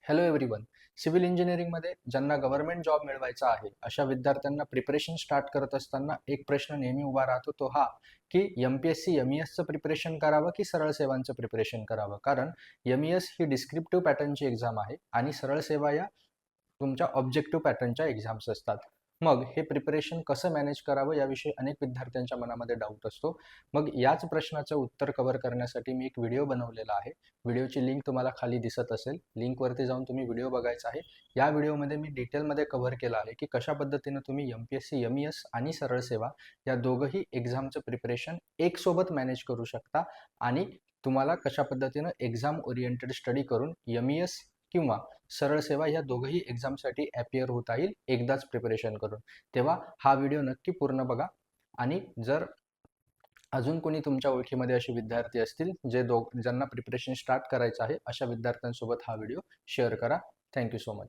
Hello everyone. Civil इंजिनिअरिंगमध्ये ज्यांना government job मिळवायचा आहे अशा विद्यार्थ्यांना प्रिपरेशन स्टार्ट करत असताना एक प्रश्न नेहमी उभा राहतो तो हा की MPSC MESचं प्रिपरेशन करावं की सरळ सेवांचं प्रिपरेशन करावं. कारण MES ही डिस्क्रिप्टिव्ह पॅटर्नची एक्झाम आहे आणि सरळ सेवा या तुमच्या ऑब्जेक्टिव्ह पॅटर्नच्या एक्झाम्स असतात. मग हे प्रिपरेशन कसं मॅनेज करावं याविषयी अनेक विद्यार्थ्यांच्या मनामध्ये डाऊट असतो. मग याच प्रश्नाचं उत्तर कव्हर करण्यासाठी मी एक व्हिडिओ बनवलेला आहे. व्हिडिओची लिंक तुम्हाला खाली दिसत असेल. लिंकवरती जाऊन तुम्ही व्हिडिओ बघायचा आहे. या व्हिडिओमध्ये मी डिटेलमध्ये कव्हर केलं आहे की कशा पद्धतीनं तुम्ही MPSC MES आणि सरळ सेवा या दोघंही एक्झामचं प्रिपरेशन एकसोबत मॅनेज करू शकता आणि तुम्हाला कशा पद्धतीनं एक्झाम ओरिएंटेड स्टडी करून MES किंवा सरळ सेवा या दोघंही एक्झामसाठी ॲपियर होता येईल एकदाच प्रिपरेशन करून. तेव्हा हा व्हिडिओ नक्की पूर्ण बघा आणि जर अजून कोणी तुमच्या ओळखीमध्ये असे विद्यार्थी असतील ज्यांना प्रिपरेशन स्टार्ट करायचं आहे अशा विद्यार्थ्यांसोबत हा व्हिडिओ शेअर करा. Thank you so much.